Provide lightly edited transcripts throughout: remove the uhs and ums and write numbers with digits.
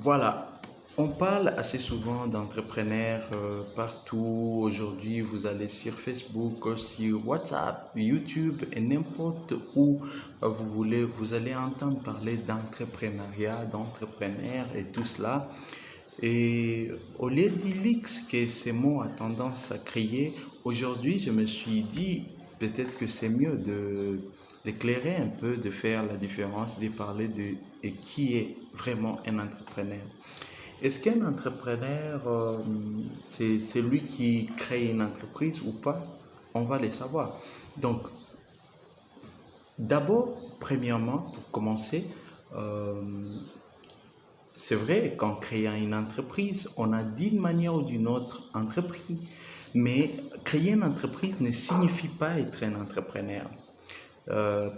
Voilà, on parle assez souvent d'entrepreneurs partout. Aujourd'hui, vous allez sur Facebook, sur WhatsApp, YouTube et n'importe où vous voulez, vous allez entendre parler d'entrepreneuriat, d'entrepreneurs et tout cela. Et au lieu d'Ilix que ces mots a tendance à crier, aujourd'hui, je me suis dit peut-être que c'est mieux d'éclairer un peu, de faire la différence, de parler de et qui est vraiment un entrepreneur. Est-ce qu'un entrepreneur, c'est celui qui crée une entreprise ou pas? On va le savoir. Donc, d'abord, premièrement, pour commencer, euh, c'est vrai qu'en créant une entreprise, on a d'une manière ou d'une autre entrepris. Mais créer une entreprise ne signifie pas être un entrepreneur.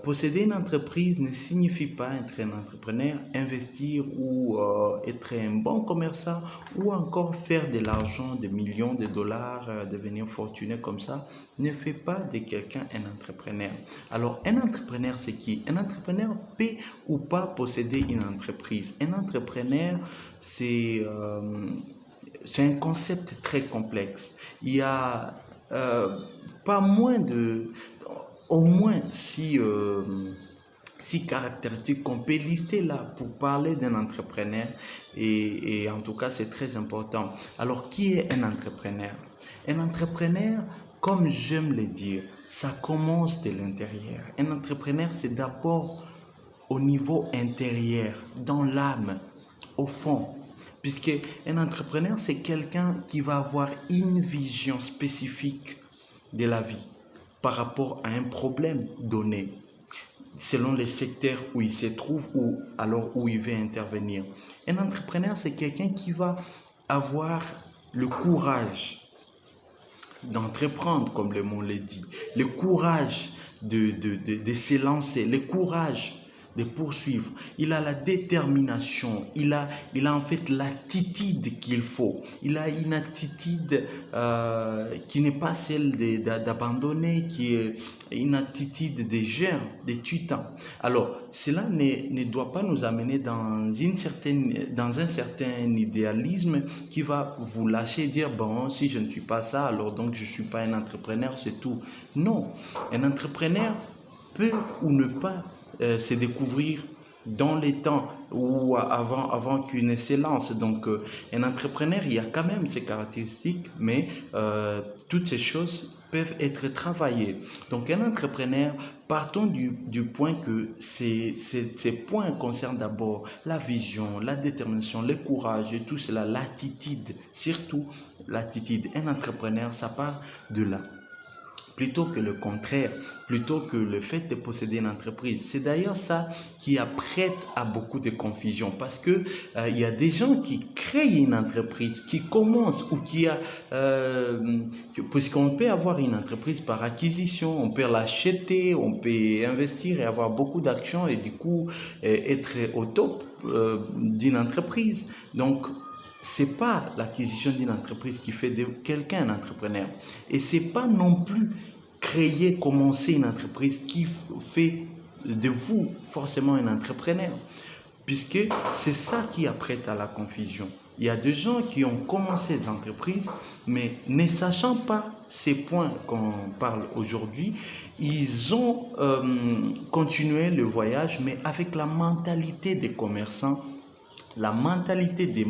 Posséder une entreprise ne signifie pas être un entrepreneur, investir ou être un bon commerçant ou encore faire de l'argent, des millions de dollars, devenir fortuné comme ça, ne fait pas de quelqu'un un entrepreneur. Alors, un entrepreneur, c'est qui? Un entrepreneur peut ou pas posséder une entreprise. Un entrepreneur, c'est un concept très complexe. Il y a pas moins de au moins six caractéristiques qu'on peut lister là pour parler d'un entrepreneur et en tout cas c'est très important. Alors qui est un entrepreneur? Un entrepreneur, comme j'aime le dire, ça commence de l'intérieur. Un entrepreneur c'est d'abord au niveau intérieur, dans l'âme, au fond. Puisque un entrepreneur c'est quelqu'un qui va avoir une vision spécifique de la vie par rapport à un problème donné, selon les secteurs où il se trouve ou alors où il veut intervenir. Un entrepreneur, c'est quelqu'un qui va avoir le courage d'entreprendre, comme le mot le dit, le courage de s'élancer, le courage de poursuivre. Il a la détermination, il a en fait l'attitude qu'il faut. Il a une attitude qui n'est pas celle d'abandonner, qui est une attitude de jeune, de tutant. Alors, cela ne doit pas nous amener dans un certain idéalisme qui va vous lâcher et dire, bon, si je ne suis pas ça, alors donc je ne suis pas un entrepreneur, c'est tout. Non, un entrepreneur peut ou ne pas se découvrir dans les temps ou avant qu'une s'élance. Donc, un entrepreneur, il y a quand même ses caractéristiques, mais toutes ces choses peuvent être travaillées. Donc, un entrepreneur, partons du point que ces points concernent d'abord la vision, la détermination, le courage et tout cela, l'attitude, surtout l'attitude. Un entrepreneur, ça part de là plutôt que le contraire, plutôt que le fait de posséder une entreprise. C'est d'ailleurs ça qui prête à beaucoup de confusion parce que il y a des gens qui créent une entreprise, qui commencent ou puisqu'on peut avoir une entreprise par acquisition, on peut l'acheter, on peut investir et avoir beaucoup d'actions et du coup être au top d'une entreprise. Donc, c'est pas l'acquisition d'une entreprise qui fait de quelqu'un un entrepreneur. Et c'est pas non plus créer, commencer une entreprise qui fait de vous forcément un entrepreneur. Puisque c'est ça qui apprête à la confusion. Il y a des gens qui ont commencé des entreprises, mais ne sachant pas ces points qu'on parle aujourd'hui, ils ont continué le voyage, mais avec la mentalité des commerçants, la mentalité des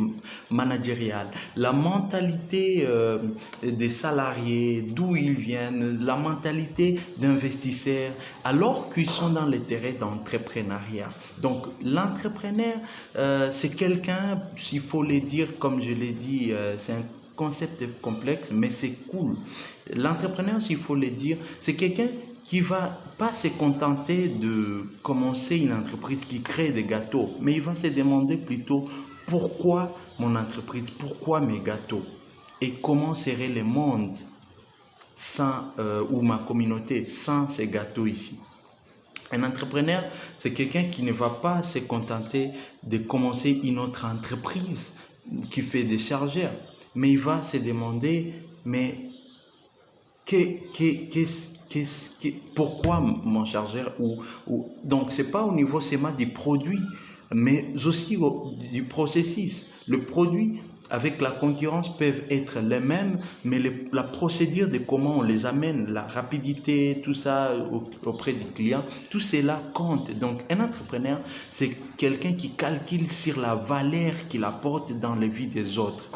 managériale, la mentalité des salariés, d'où ils viennent, la mentalité d'investisseurs, alors qu'ils sont dans les terrains d'entrepreneuriat. Donc l'entrepreneur, c'est quelqu'un, s'il faut le dire comme je l'ai dit, c'est un concept complexe, mais c'est cool. L'entrepreneur, s'il faut le dire, c'est quelqu'un qui va pas se contenter de commencer une entreprise qui crée des gâteaux, mais il va se demander plutôt pourquoi mon entreprise, pourquoi mes gâteaux et comment serait le monde sans ou ma communauté sans ces gâteaux ici. Un entrepreneur, c'est quelqu'un qui ne va pas se contenter de commencer une autre entreprise qui fait des chargeurs, mais il va se demander, mais pourquoi mon chargeur donc c'est pas au niveau seulement des produits mais aussi du processus. Le produit avec la concurrence peuvent être les mêmes, mais la procédure de comment on les amène, la rapidité, tout ça auprès du client, tout cela compte. Donc, un entrepreneur, c'est quelqu'un qui calcule sur la valeur qu'il apporte dans la vie des autres,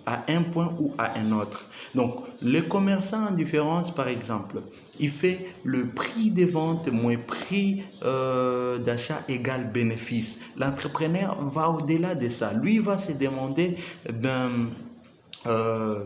à un point ou à un autre. Donc, le commerçant en différence, par exemple, il fait le prix de vente moins prix d'achat égal bénéfice. L'entrepreneur va au-delà de ça. Lui va se demander, ben, euh,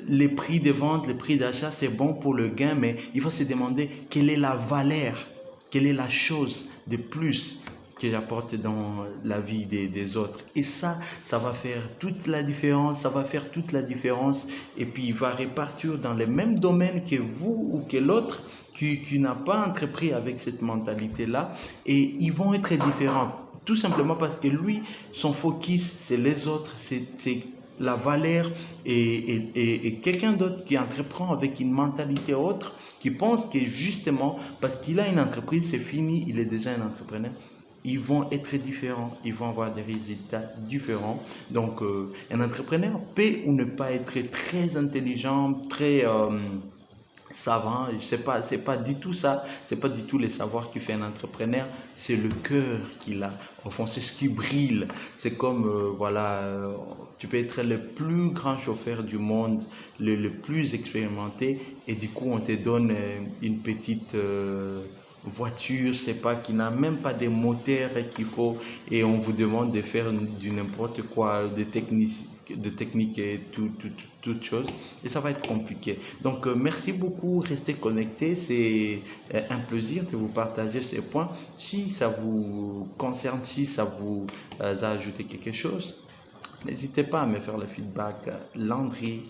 les prix de vente, les prix d'achat, c'est bon pour le gain, mais il va se demander quelle est la valeur, quelle est la chose de plus que j'apporte dans la vie des autres. Et ça va faire toute la différence, ça va faire toute la différence. Et puis, il va répartir dans les mêmes domaines que vous ou que l'autre qui n'a pas entrepris avec cette mentalité-là. Et ils vont être différents. Tout simplement parce que lui, son focus, c'est les autres, c'est la valeur et quelqu'un d'autre qui entreprend avec une mentalité autre, qui pense que justement, parce qu'il a une entreprise, c'est fini, il est déjà un entrepreneur, ils vont être différents, ils vont avoir des résultats différents. Donc, un entrepreneur peut ou ne pas être très intelligent, très savant, c'est pas du tout ça, c'est pas du tout les savoirs qui fait un entrepreneur, c'est le cœur qu'il a. Au fond, c'est ce qui brille. C'est comme, voilà, tu peux être le plus grand chauffeur du monde, le plus expérimenté, et du coup, on te donne une petite voiture, c'est pas, qui n'a même pas des moteurs qu'il faut, et on vous demande de faire du n'importe quoi, de techniques et toutes choses, et ça va être compliqué. Donc, merci beaucoup, restez connectés, c'est un plaisir de vous partager ces points. Si ça vous concerne, si ça vous a ajouté quelque chose, n'hésitez pas à me faire le feedback. Landry